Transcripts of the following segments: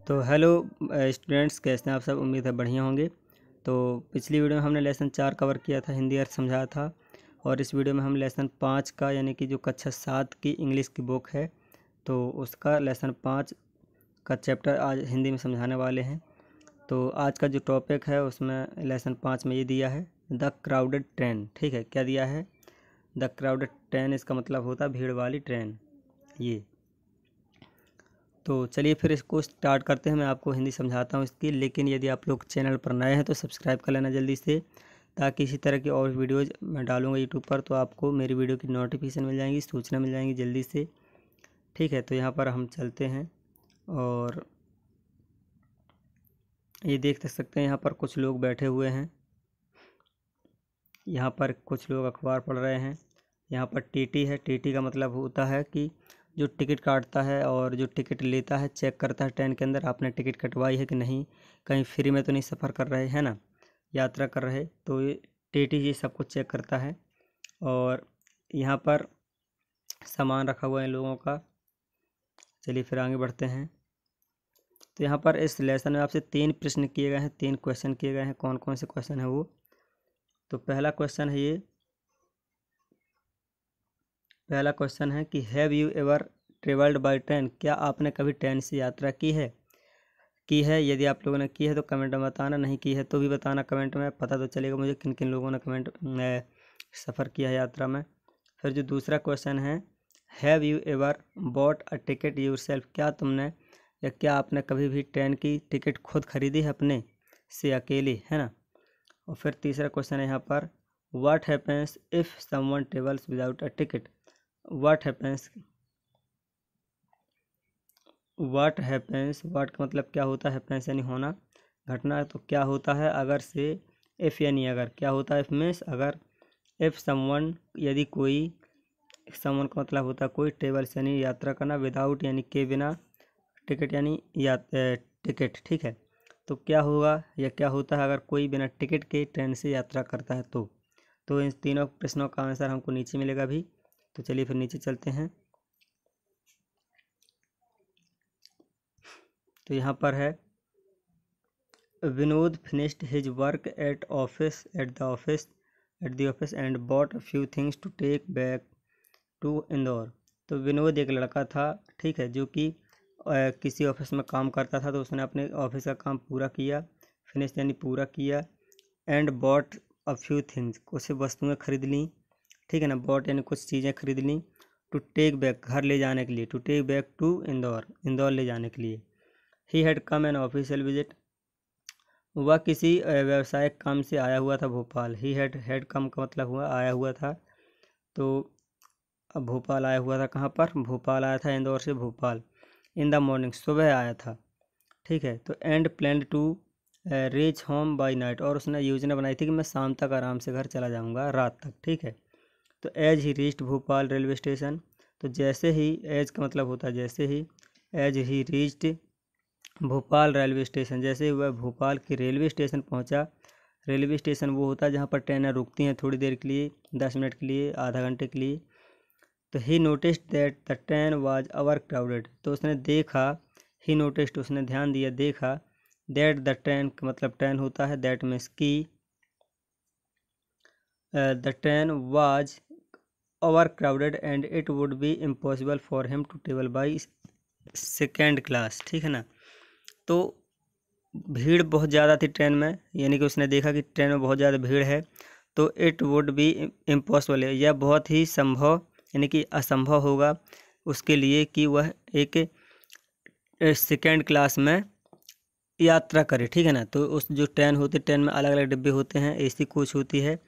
तो hello students, कैसे हैं आप सब। उम्मीद है बढ़िया होंगे। तो पिछली वीडियो में हमने लेसन 4 कवर किया था, हिंदी अर्थ समझाया था। और इस वीडियो में हम लेसन 5 का यानी कि जो कक्षा 7 की इंग्लिश की बुक है तो उसका लेसन 5 का चैप्टर आज हिंदी में समझाने वाले हैं। तो आज का जो टॉपिक है उसमें लेसन 5 में ये दिया है द क्राउडेड ट्रेन। ठीक है, क्या दिया है? द क्राउडेड ट्रेन, इसका मतलब होता है भीड़ वाली ट्रेन। ये तो चलिए फिर इसको स्टार्ट करते हैं। मैं आपको हिंदी समझाता हूँ इसकी, लेकिन यदि आप लोग चैनल पर नए हैं तो सब्सक्राइब कर लेना जल्दी से, ताकि इसी तरह की और वीडियोज़ मैं डालूँगा यूट्यूब पर तो आपको मेरी वीडियो की नोटिफिकेशन मिल जाएंगी, सूचना मिल जाएंगी जल्दी से। ठीक है, तो यहाँ पर हम चलते हैं और ये देख सकते हैं यहाँ पर कुछ लोग बैठे हुए हैं। यहाँ पर कुछ लोग अखबार पढ़ रहे हैं। यहाँ पर टीटी है। टीटी का मतलब होता है कि जो टिकट काटता है और जो टिकट लेता है, चेक करता है ट्रेन के अंदर आपने टिकट कटवाई है कि नहीं, कहीं फ्री में तो नहीं सफ़र कर रहे हैं ना, यात्रा कर रहे। तो ये टीटी ये सब कुछ चेक करता है। और यहाँ पर सामान रखा हुआ है लोगों का। चलिए फिर आगे बढ़ते हैं। तो यहाँ पर इस लेसन में आपसे 3 प्रश्न किए गए हैं, 3 क्वेश्चन किए गए हैं। कौन कौन से क्वेश्चन है वो? तो पहला क्वेश्चन है कि have you ever travelled by train, क्या आपने कभी ट्रेन से यात्रा की है? यदि आप लोगों ने की है तो कमेंट में बताना, नहीं की है तो भी बताना कमेंट में, पता तो चलेगा मुझे किन किन लोगों ने कमेंट में सफ़र किया है यात्रा में। फिर जो दूसरा क्वेश्चन है, have you ever bought a ticket yourself, क्या आपने कभी भी ट्रेन की टिकट खुद खरीदी है अपने से अकेले, है ना। और फिर तीसरा क्वेश्चन है यहाँ पर, what happens if someone travels without a ticket. What happens, what का मतलब क्या होता है, हैपेंस यानी होना, घटना। तो क्या होता है अगर से, इफ़ यानी अगर, क्या होता है इफ़ मीन्स अगर, इफ़ समवन यदि कोई, समवन का मतलब होता है कोई, ट्रेवल्स यानी यात्रा करना, विदाउट यानी के बिना, टिकट यानी टिकट। ठीक है, तो क्या होगा या क्या होता है अगर कोई बिना टिकट के ट्रेन से यात्रा करता है तो इन तीनों प्रश्नों का आंसर हमको नीचे मिलेगा अभी। तो चलिए फिर नीचे चलते हैं। तो यहाँ पर है, Vinod finished his work at the office and bought a few things to take back to Indore. तो विनोद एक लड़का था, ठीक है, जो कि किसी ऑफिस में काम करता था। तो उसने अपने ऑफिस का काम पूरा किया, फिनिश यानी पूरा किया, and bought a few things, कुछ वस्तुएं खरीद ली। ठीक है ना, बॉट यानी कुछ चीज़ें खरीद ली, टू टेक बैक घर ले जाने के लिए, to take back to Indore ले जाने के लिए। He had come an official visit, वह किसी व्यावसायिक काम से आया हुआ था भोपाल। ही हैड कम का मतलब हुआ आया हुआ था। तो अब भोपाल आया हुआ था, कहाँ पर? भोपाल आया था, इंदौर से भोपाल। इन द मॉर्निंग, सुबह आया था। ठीक है, तो and plan to reach home by night, और उसने योजना बनाई थी कि मैं शाम तक आराम से घर चला जाऊंगा, रात तक। ठीक है, तो as he reached Bhopal railway station, तो जैसे ही, एज का मतलब होता है जैसे ही, as he reached Bhopal railway station, जैसे ही वह भोपाल के रेलवे स्टेशन पहुंचा। रेलवे स्टेशन वो होता है जहां पर ट्रेनें रुकती हैं थोड़ी देर के लिए, 10 मिनट के लिए, आधा घंटे के लिए। तो ही noticed that the train was over crowded, तो उसने देखा, ही नोटिस्ड उसने ध्यान दिया, देखा, दैट द ट्रेन का मतलब ट्रेन होता है, दैट मीन्स की, the train was over crowded and it would be impossible for him to travel by second class. ठीक है ना, तो भीड़ बहुत ज़्यादा थी ट्रेन में, यानी कि उसने देखा कि ट्रेन में बहुत ज़्यादा भीड़ है, तो इट वुड बी इम्पॉसिबल, यह बहुत ही संभव यानी कि असंभव होगा उसके लिए कि वह एक सेकेंड क्लास में यात्रा करे। ठीक है ना, तो उस जो ट्रेन होती है, ट्रेन में अलग अलग डिब्बे होते हैं, एसी कोच होती है,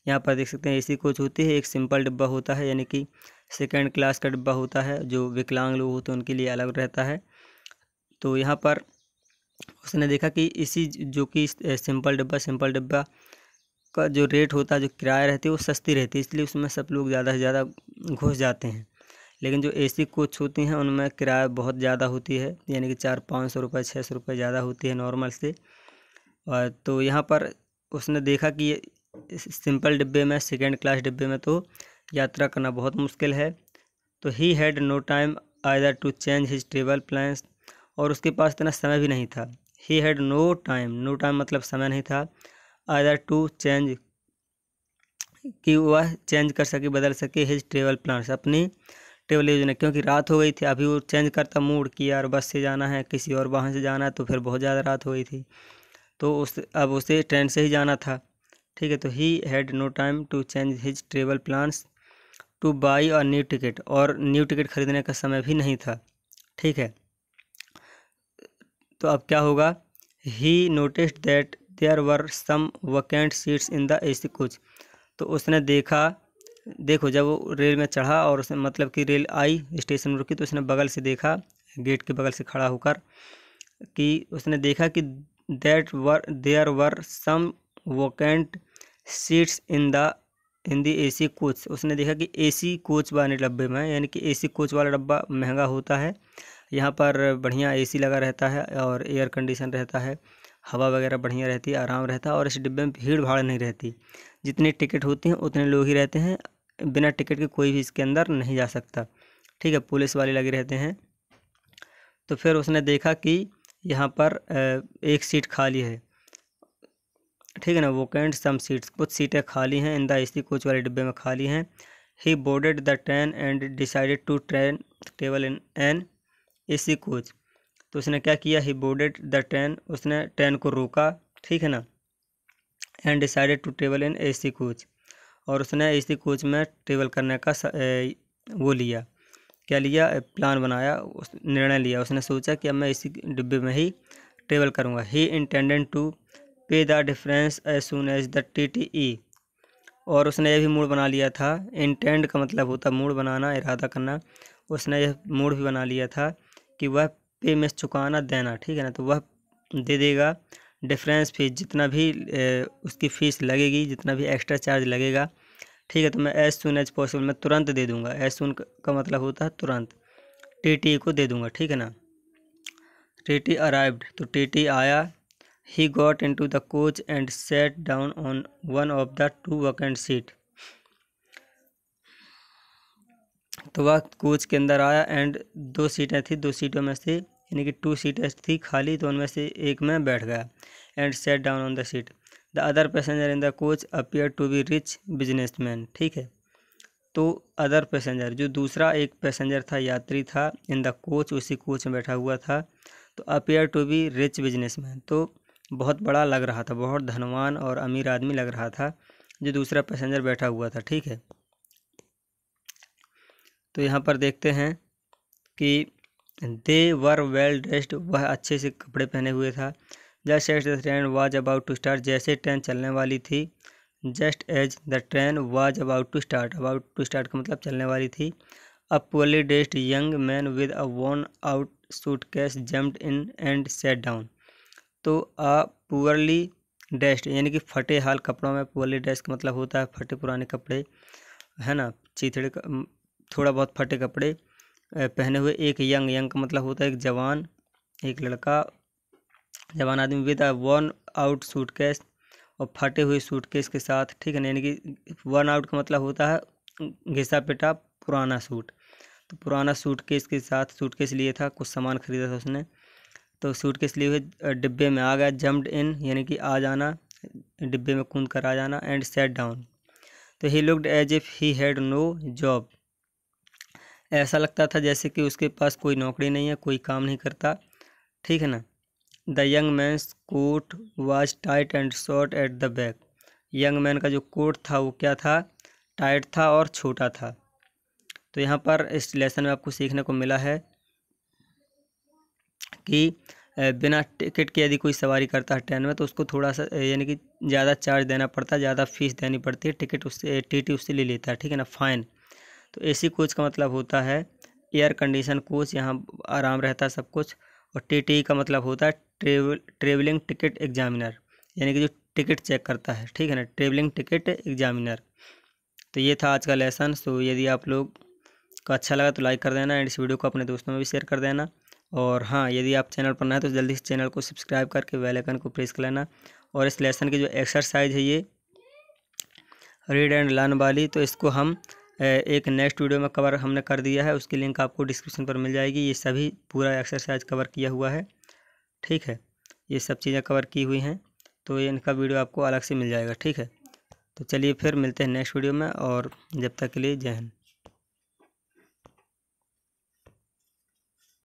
यहाँ पर देख सकते हैं एसी कोच होती है, एक सिंपल डिब्बा होता है यानी कि सेकेंड क्लास का डिब्बा होता है, जो विकलांग लोग होते हैं उनके लिए अलग रहता है। तो यहाँ पर उसने देखा कि इसी जो कि सिंपल डिब्बा का जो रेट होता है, जो किराया रहती है वो सस्ती रहती है, इसलिए उसमें सब लोग ज़्यादा से ज़्यादा घुस जाते हैं। लेकिन जो एसी कोच होती हैं उनमें किराया बहुत ज़्यादा होती है, यानी कि 400-500 रुपये, 600 रुपये ज़्यादा होती है नॉर्मल से। और तो यहाँ पर उसने देखा कि ये सिंपल डिब्बे में, सेकेंड क्लास डिब्बे में तो यात्रा करना बहुत मुश्किल है। तो he had no time either to change his travel plans, और उसके पास इतना समय भी नहीं था। ही हैड नो टाइम मतलब समय नहीं था, आइदर टू चेंज कि वह चेंज कर सके, बदल सके हिज ट्रेवल प्लान्स, अपनी ट्रेवल योजना, क्योंकि रात हो गई थी। अभी वो चेंज करता मूड कि यार बस से जाना है, किसी और वाहन से जाना है, तो फिर बहुत ज़्यादा रात हो गई थी, तो अब उसे ट्रेन से ही जाना था। ठीक है, तो he had no time to change his travel plans to buy a new ticket, और न्यू टिकट खरीदने का समय भी नहीं था। ठीक है, तो अब क्या होगा, he noticed that there were some vacant seats in the AC coach. तो उसने देखो जब वो रेल में चढ़ा और उसने मतलब कि रेल आई, स्टेशन में रुकी, तो उसने बगल से देखा, गेट के बगल से खड़ा होकर, कि उसने देखा कि there were some vacant seats in the AC coach. उसने देखा कि एसी कोच वाले डब्बे में, यानी कि एसी कोच वाला डब्बा महंगा होता है, यहाँ पर बढ़िया एसी लगा रहता है और एयर कंडीशन रहता है, हवा वगैरह बढ़िया रहती है, आराम रहता है, और इस डिब्बे में भीड़ भाड़ नहीं रहती। जितनी टिकट होती हैं उतने लोग ही रहते हैं, बिना टिकट के कोई भी इसके अंदर नहीं जा सकता। ठीक है, पुलिस वाले लगे रहते हैं। तो फिर उसने देखा कि यहाँ पर एक सीट खाली है। ठीक है ना, वोकेंट सम सीट्स, कुछ सीटें खाली हैं इन द एसी कोच वाले डिब्बे में खाली हैं। He boarded the train and decided to travel in an AC coach. तो उसने क्या किया, ही बोर्डेड द ट्रेन, उसने ट्रेन को रोका, ठीक है ना, and decided to travel in AC coach, और उसने एसी कोच में ट्रेवल करने का वो लिया, क्या लिया, प्लान बनाया, उस निर्णय लिया। उसने सोचा कि अब मैं इसी डिब्बे में ही ट्रेवल करूँगा। He intended to pay the difference as soon as the TTE, और उसने यह भी मूड बना लिया था, इंटेंड का मतलब होता है मूड बनाना, इरादा करना। उसने यह मूड भी बना लिया था कि वह पे में चुकाना देना, ठीक है ना, तो वह दे देगा डिफरेंस फीस, जितना भी उसकी फ़ीस लगेगी, जितना भी एक्स्ट्रा चार्ज लगेगा। ठीक है, तो मैं एज सुन एज पॉसिबल, मैं तुरंत दे दूंगा। एज सुन का मतलब होता है तुरंत, TTE को दे दूंगा, ठीक है ना। TTE अराइव्ड, तो TTE आया। He got into the coach and sat down on one of the two vacant seat. तो वह कोच के अंदर आया एंड दो सीटें थी, दो सीटों में से, यानी कि टू सीटें थी खाली, तो उनमें से एक में बैठ गया, and sat down on the seat. The other passenger in the coach appear to be rich businessman. ठीक है, तो अदर पैसेंजर, जो दूसरा एक पैसेंजर था, यात्री था इन द कोच, उसी कोच में बैठा हुआ था, तो appear to be rich businessman, तो बहुत बड़ा लग रहा था, बहुत धनवान और अमीर आदमी लग रहा था जो दूसरा पैसेंजर बैठा हुआ था। ठीक है, तो यहाँ पर देखते हैं कि दे वर वेल ड्रेस्ड, वह अच्छे से कपड़े पहने हुए था। Just as the train was about to start, जैसे ट्रेन चलने वाली थी, just as the train was about to start, about to start का मतलब चलने वाली थी, a poorly dressed young man with a worn out suitcase jumped in and sat down. तो अ पुअरली ड्रेस्ड यानी कि फटे हाल कपड़ों में, पुअरली ड्रेस्ड का मतलब होता है फटे पुराने कपड़े, है ना, चीथड़े थोड़ा बहुत फटे कपड़े पहने हुए एक यंग का मतलब होता है एक जवान, एक लड़का, जवान आदमी, with a worn out suitcase, और फटे हुए सूटकेस के साथ। ठीक है ना, यानी कि वर्न आउट का मतलब होता है घिसा पिटा पुराना सूट, तो पुराना सूटकेस के साथ, सूटकेस लिए था, कुछ सामान खरीदा था उसने, तो सूटकेस लिए हुए डिब्बे में आ गया। जम्प्ड इन यानी कि आ जाना, डिब्बे में कूद कर आ जाना, एंड सेट डाउन, तो he looked as if he had no job, ऐसा लगता था जैसे कि उसके पास कोई नौकरी नहीं है, कोई काम नहीं करता। ठीक है ना। The young man's coat was tight and short at the back, young man का जो कोट था वो क्या था, टाइट था और छोटा था। तो यहाँ पर इस लेसन में आपको सीखने को मिला है कि बिना टिकट के यदि कोई सवारी करता है ट्रेन में, तो उसको थोड़ा सा यानी कि ज़्यादा चार्ज देना पड़ता है, ज़्यादा फीस देनी पड़ती है, टिकट उससे TT उससे ले लेता है। ठीक है ना, फ़ाइन। तो एसी कोच का मतलब होता है एयर कंडीशन कोच, यहाँ आराम रहता है सब कुछ। और TTE का मतलब होता है ट्रेवलिंग टिकट एग्जामिनर, यानी कि जो टिकट चेक करता है। ठीक है ना, ट्रेवलिंग टिकट एग्जामिनर। तो ये था आज का लेसन। सो यदि आप लोग को अच्छा लगा तो लाइक कर देना, एंड इस वीडियो को अपने दोस्तों में भी शेयर कर देना। और हाँ, यदि आप चैनल पर नए हैं तो जल्दी से चैनल को सब्सक्राइब करके बेल आइकन को प्रेस कर लेना। और इस लेसन की जो एक्सरसाइज है ये रीड एंड लर्न वाली, तो इसको हम एक नेक्स्ट वीडियो में कवर हमने कर दिया है, उसकी लिंक आपको डिस्क्रिप्शन पर मिल जाएगी। ये सभी पूरा एक्सरसाइज कवर किया हुआ है, ठीक है, ये सब चीज़ें कवर की हुई हैं, तो ये इनका वीडियो आपको अलग से मिल जाएगा, ठीक है। तो चलिए फिर मिलते हैं नेक्स्ट वीडियो में, और जब तक के लिए जय हिंद।